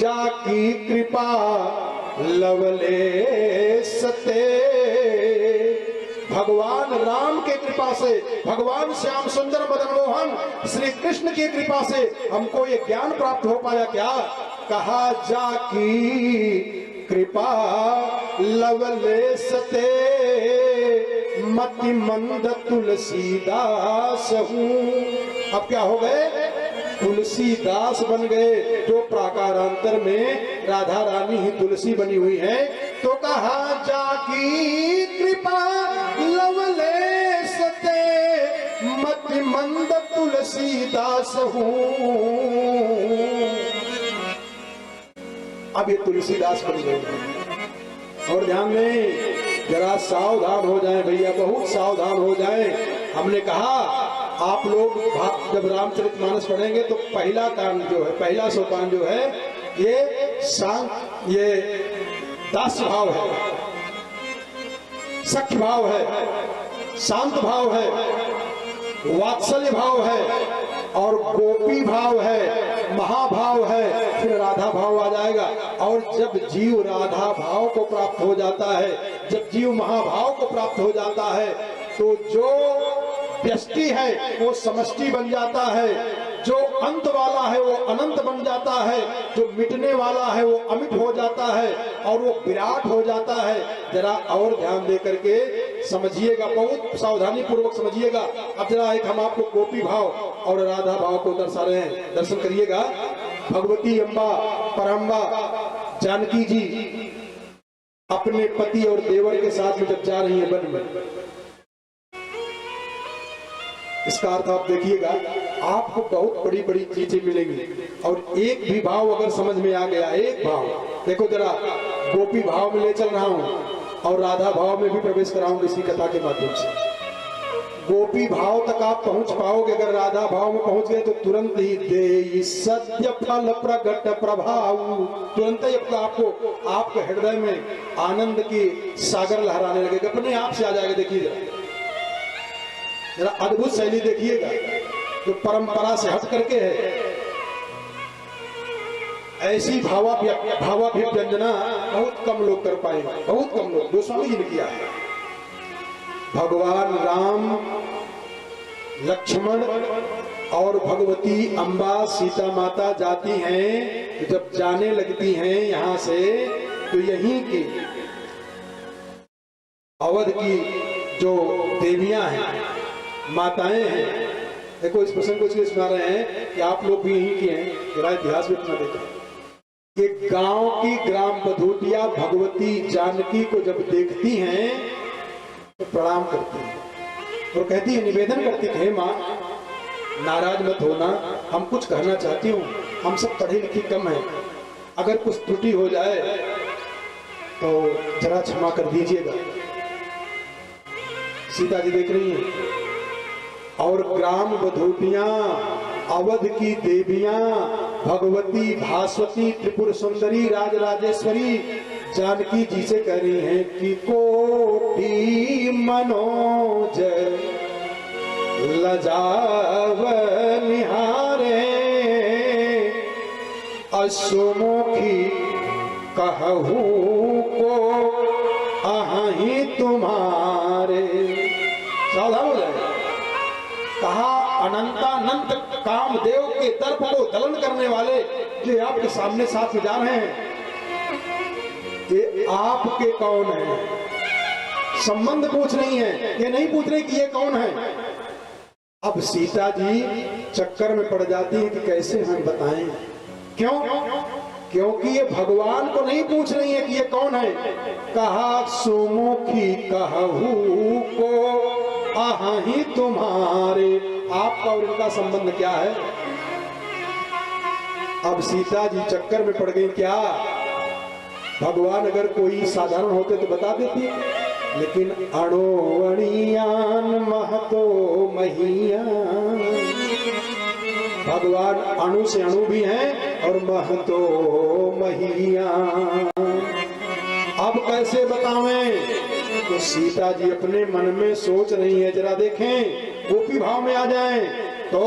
जाकी कृपा लवले सते। भगवान राम के कृपा से, भगवान श्याम सुंदर मदन मोहन श्री कृष्ण की कृपा से हमको ये ज्ञान प्राप्त हो पाया। क्या कहा? जाकी कृपा लवले सते, मति मंद तुलसीदास हूँ। अब क्या हो गए? तुलसीदास बन गए। जो प्राकारांतर में राधा रानी ही तुलसी बनी हुई है। तो कहा जाकी कृपा लवले सते, मति मंद तुलसीदास हूँ। अब ये तुलसीदास बन गए। और ध्यान दें, जरा सावधान हो जाएं भैया, बहुत सावधान हो जाएं। हमने कहा आप लोग जब रामचरितमानस पढ़ेंगे तो पहला कांड जो है, पहला सोपान जो है, ये दास्य भाव है, सख्य भाव है, शांत भाव है, वात्सल्य भाव है और गोपी भाव है, महाभाव है, फिर राधा भाव आ जाएगा। और जब जीव राधा भाव को प्राप्त हो जाता है, जब जीव महाभाव को प्राप्त हो जाता है, तो जो व्यष्टि है वो समष्टि बन जाता है, जो अंत वाला है वो अनंत बन जाता है, जो मिटने वाला है वो अमिट हो जाता है और वो विराट हो जाता है। जरा और ध्यान दे करके समझिएगा, बहुत सावधानी पूर्वक समझिएगा। अब जरा एक हम आपको गोपी भाव और राधा भाव को दर्शा रहे हैं, दर्शन करिएगा। भगवती अम्बा परम्बा जानकी जी अपने पति और देवर के साथ में जब जा रही है वन में, इसका अर्थ आप देखिएगा, आपको बहुत बड़ी बड़ी चीजें मिलेंगी। और एक भी भाव अगर समझ में आ गया, एक भाव देखो जरा, गोपी भाव में ले चल रहा हूं और राधा भाव में भी प्रवेश कराऊंगा इसी कथा के माध्यम से। गोपी भाव तक आप पहुंच पाओगे, अगर राधा भाव में पहुंच गए तो तुरंत ही दे सत्य फल प्रगट प्रभाव, तुरंत ही आपको आपके हृदय में आनंद की सागर लहराने लगेगा, अपने आप से आ जाएगा। देखिए जरा अद्भुत शैली देखिएगा, जो परंपरा से हट करके है। ऐसी भावाभिव्यंजना बहुत कम लोग कर पाएंगे, बहुत कम लोग। गोस्वामी जी ने किया है। भगवान राम, लक्ष्मण और भगवती अम्बा सीता माता जाती हैं, तो जब जाने लगती हैं यहां से, तो यहीं की अवध की जो देवियां हैं, माताएं हैं, देखो इस प्रसंग को इसलिए सुना रहे हैं कि आप लोग भी यहीं की हैं, जरा इतिहास में इतना देखें कि गांव की ग्राम बधूटिया भगवती जानकी को जब देखती हैं तो प्रणाम करती है और कहती है, निवेदन करती है, माँ नाराज मत होना, हम कुछ कहना चाहती हूँ, हम सब पढ़े लिखे कम हैं, अगर कुछ त्रुटि हो जाए तो जरा क्षमा कर दीजिएगा। सीता जी देख रही हैं और ग्राम बधूटियां, अवध की देवियां, भगवती, भास्वती, त्रिपुर सुंदरी, राजराजेश्वरी जानकी जी से कह रही हैं कि कोटि मनोज लजाव निहारे, अश्वमुखी कहूँ को अहि तुम्हारे। सावधान हो जाए। कहा अनंतानंत कामदेव के दर्प को दलन करने वाले जो आपके सामने साथ में जा रहे हैं, ये आपके कौन है? संबंध पूछ रही हैं, ये नहीं पूछ रही कि ये कौन है। अब सीता जी चक्कर में पड़ जाती है कि कैसे हम बताएं। क्यों? क्योंकि ये भगवान को नहीं पूछ रही है कि ये कौन है। कहा सुमुखी कहू को आही तुम्हारे, आपका और इनका संबंध क्या है? अब सीता जी चक्कर में पड़ गई। क्या भगवान अगर कोई साधारण होते तो बता देती, लेकिन अणोवणियान महतो महिया, भगवान अणु से अणु भी हैं और महतो महिया। अब कैसे बतावें? तो सीता जी अपने मन में सोच रही है। जरा देखें, गोपी भाव में आ जाएं तो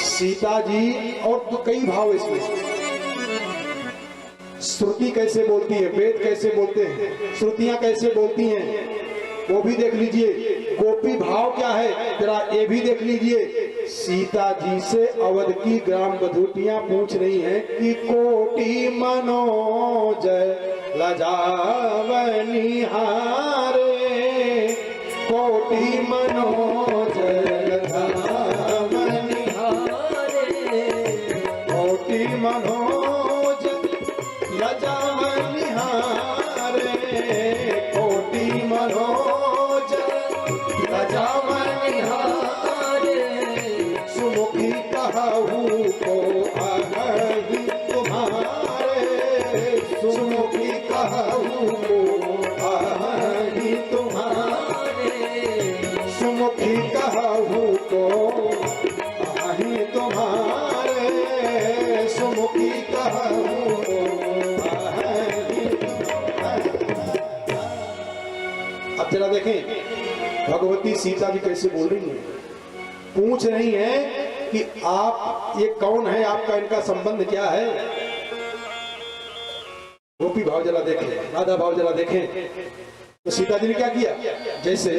सीता जी, और तो कई भाव इसमें, श्रुति कैसे बोलती है, वेद कैसे बोलते हैं, श्रुतियां कैसे बोलती हैं, वो भी देख लीजिए। गोपी भाव क्या है जरा ये भी देख लीजिए। सीता जी से अवध की ग्राम बधूटियां पूछ रही हैं कि कोटि मनोज लजावनी हारे, कोटि मनोज लजावनी हारे, कोटि मनोज लजावनी हारे, कोटि मनोज लजावनी हारे, सुमुखी कहूँ को आहहि तुम्हारे, सुमुखी कहूँ को आहहि तुम्हारे, सुमुखी कहूँ को आहहि तुम्हारे, सुमुखी कहूँ को आहहि। अब जरा देखें भगवती सीता जी कैसे बोल रही हैं। पूछ रही हैं कि आप ये कौन है, आपका इनका संबंध क्या है। गोपी भाव जरा देखें, राधा भाव जरा देखें। तो सीता जी ने क्या किया, जैसे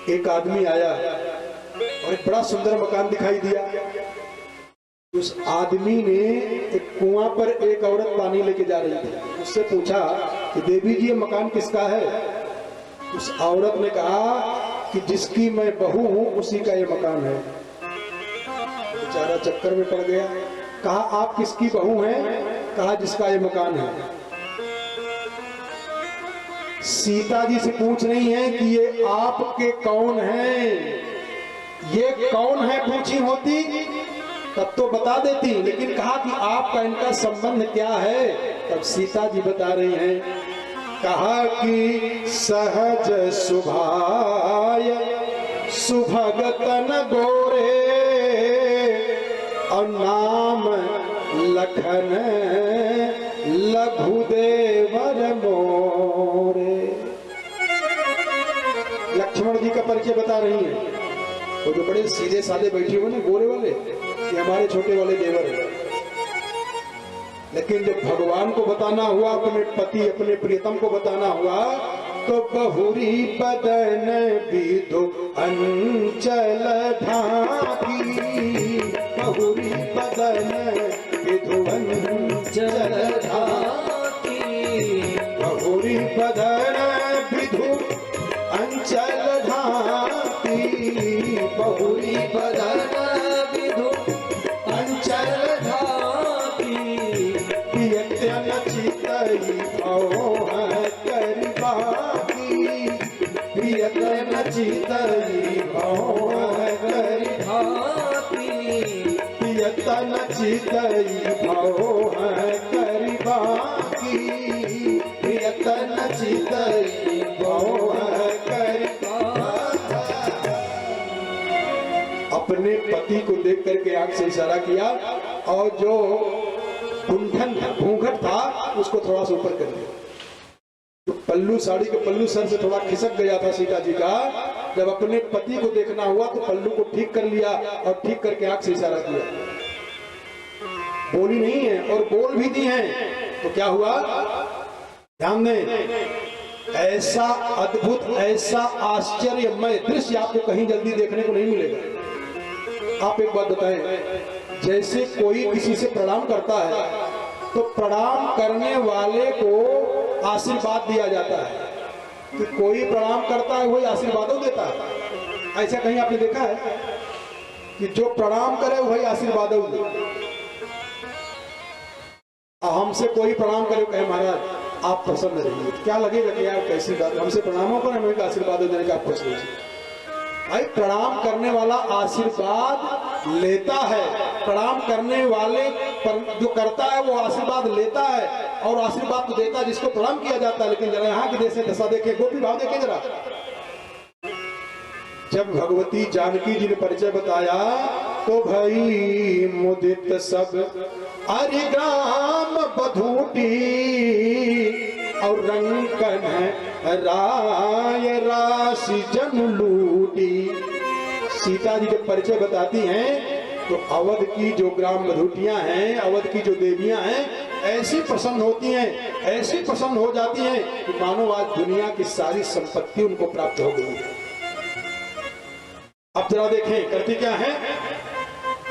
एक आदमी आया और एक बड़ा सुंदर मकान दिखाई दिया। उस आदमी ने एक कुआं पर एक औरत पानी लेके जा रही थी, उससे पूछा कि देवी जी ये मकान किसका है। उस औरत ने कहा कि जिसकी मैं बहू हूं उसी का ये मकान है। बेचारा चक्कर में पड़ गया। कहा आप किसकी बहू हैं, कहा जिसका ये मकान है। सीता जी से पूछ रही हैं कि ये आपके कौन हैं, ये कौन है पूछी होती तब तो बता देती, लेकिन कहा कि आपका इनका संबंध क्या है। तब सीता जी बता रही हैं, कहा कि सहज सुभाय सुभगतन गोरे, और नाम लखन लघुदेवर मोरे। लक्ष्मण जी का परिचय बता रही है। वो जो बड़े सीधे साधे बैठे हुए ना गोरे वाले, ये हमारे छोटे वाले देवर हैं। लेकिन जब भगवान को बताना हुआ, अपने पति अपने प्रियतम को बताना हुआ, तो बहुरी बदन विधु अंचल ढाकी, बहुरी बदन विधु अंचल ढाकी, बहुरी बदन विधु अंचल ढाकी, बहुरी बदन विधु अंचल ढाकी, पियतन चितई भव करिबाकी, पियतन चितई भव करिबाकी, पियतन चितई भव करिबाकी, पियतन चितई भव करिबाकी। अपने पति को देख करके आंख से इशारा किया और जो कुंठन घूंघट था उसको थोड़ा सा ऊपर कर दिया। तो पल्लू, साड़ी के पल्लू सर से थोड़ा खिसक गया था सीता जी का। जब अपने पति को देखना हुआ तो पल्लू को ठीक कर लिया और ठीक करके आंख से इशारा किया। बोली नहीं है और बोल भी दी है। तो क्या हुआ, ध्यान दें, ऐसा अद्भुत, ऐसा आश्चर्यमय दृश्य आपको कहीं जल्दी देखने को नहीं मिलेगा। आप एक बात बताएं, जैसे कोई किसी से प्रणाम करता है तो प्रणाम करने वाले को आशीर्वाद दिया जाता है कि कोई प्रणाम करता है वही आशीर्वादों देता है। ऐसा कहीं आपने देखा है कि जो प्रणाम करे वही आशीर्वादों दे। हमसे कोई प्रणाम करे कहे महाराज आप प्रसन्न रहिए, क्या लगेगा कि यार कैसी बात, हमसे प्रणामों पर हमें आशीर्वाद देने का आप खुश रहिए। भाई प्रणाम करने वाला आशीर्वाद लेता है, प्रणाम करने वाले पर जो करता है वो आशीर्वाद लेता है और आशीर्वाद तो देता है जिसको प्रणाम किया जाता है। लेकिन जरा यहाँ की देश दशा देखे, गोपी भाव देखे जरा। जब भगवती जानकी जी ने परिचय बताया तो भाई मुदित सब अरिग्राम बधूटी और रंकन राय राशि जन लूटी। सीता जी के परिचय बताती हैं तो अवध की जो ग्राम बधूटियां हैं, अवध की जो देवियां हैं, ऐसी प्रसन्न होती हैं, ऐसी प्रसन्न हो जाती हैं कि मानो आज दुनिया की सारी संपत्ति उनको प्राप्त हो गई है। अब जरा देखें करती क्या है।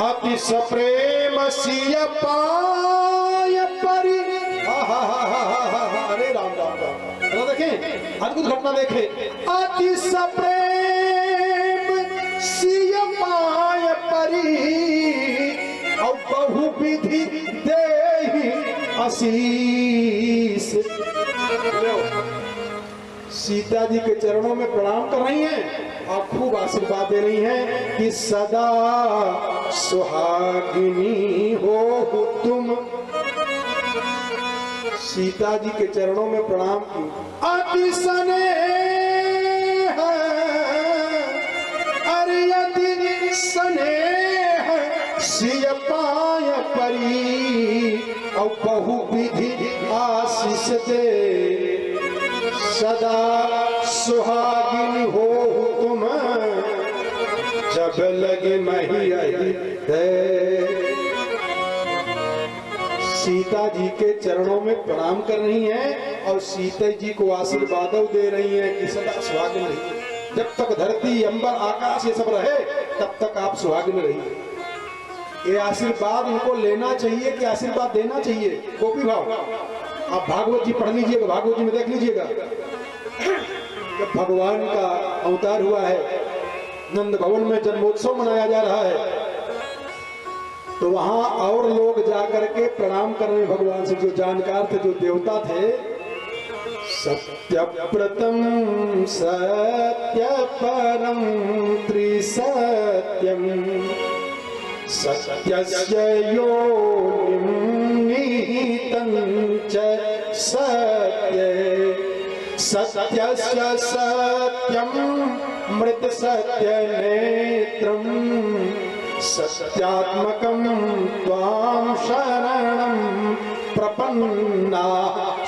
अति सप्रेम सिय पाय परि, अरे राम राम राम, जरा देखें अद्भुत घटना देखें। अति सप्रेम सिय पाय परि और बहु विधि देहि आशीष। सीता जी के चरणों में प्रणाम कर रही हैं और खूब आशीर्वाद दे रही हैं कि सदा सुहागिनी हो तुम। सीता जी के चरणों में प्रणाम की। अति स्नेह, अरे अति स्नेह सिय पाय परि और बहु विधि आशीष दे, सदा सुहागिन हो तुम जब लगे महियाई है। सीता जी के चरणों में प्रणाम कर रही हैं और सीता जी को आशीर्वाद दे रही हैं कि सदा सुहागिन रहिए। जब तक धरती अंबर आकाश ये सब रहे तब तक आप सुहागिन रहिए। ये आशीर्वाद इनको लेना चाहिए कि आशीर्वाद देना चाहिए। गोपी भाव आप भागवत जी पढ़ लीजिएगा, भागवत जी में देख लीजिएगा। जब भगवान का अवतार हुआ है, नंद भवन में जन्मोत्सव मनाया जा रहा है, तो वहां और लोग जाकर के प्रणाम कर रहे भगवान से, जो जानकार थे, जो देवता थे। सत्यप्रतम सत्य परम त्रिसत्यम सत्यस्य योनिं निहितं च सत्ये सत्यस्य सत्यं मृत सत्य नेत्रं सत्यात्मकं त्वां शरणं प्रपन्ना।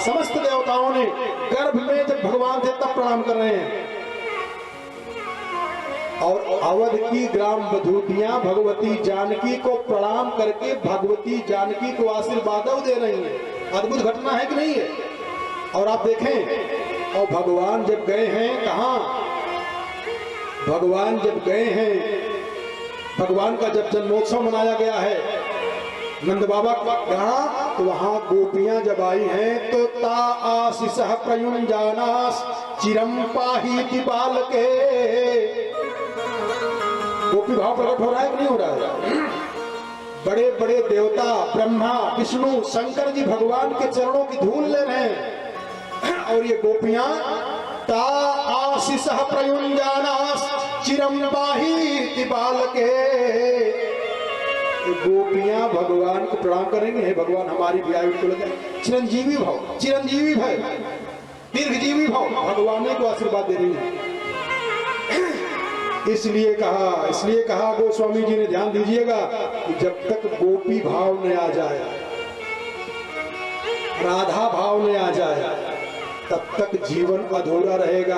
समस्त देवताओं ने गर्भ में जब भगवान थे तब प्रणाम कर रहे हैं। और अवध की ग्राम बधूटियां भगवती जानकी को प्रणाम करके भगवती जानकी को आशीर्वाद दे रही हैं। अद्भुत घटना है कि नहीं है। और आप देखें, और भगवान जब गए हैं कहां, भगवान जब गए हैं, भगवान का जब जन्मोत्सव मनाया गया है नंद बाबा कहा, तो वहां गोपियां जब आई हैं तो ता आशीष प्रयुंजानास चिरम पाही बालके। गोपी भाव प्रकट हो रहा है कि नहीं हो रहा है। बड़े बड़े देवता ब्रह्मा विष्णु शंकर जी भगवान के चरणों की धूल ले रहे हैं और ये गोपियां ता आशीष प्रयुंजानास चिरम पाही बालके। गोपियां भगवान को प्रणाम करेंगे, हे भगवान हमारी भी आयु को लगे। चिरंजीवी भाव, चिरंजीवी भाव, दीर्घजीवी भाव भगवान को आशीर्वाद दे रही है। इसलिए कहा गोस्वामी जी ने, ध्यान दीजिएगा कि जब तक गोपी भाव न आ जाए, राधा भाव न आ जाए, तब तक जीवन अधूरा रहेगा।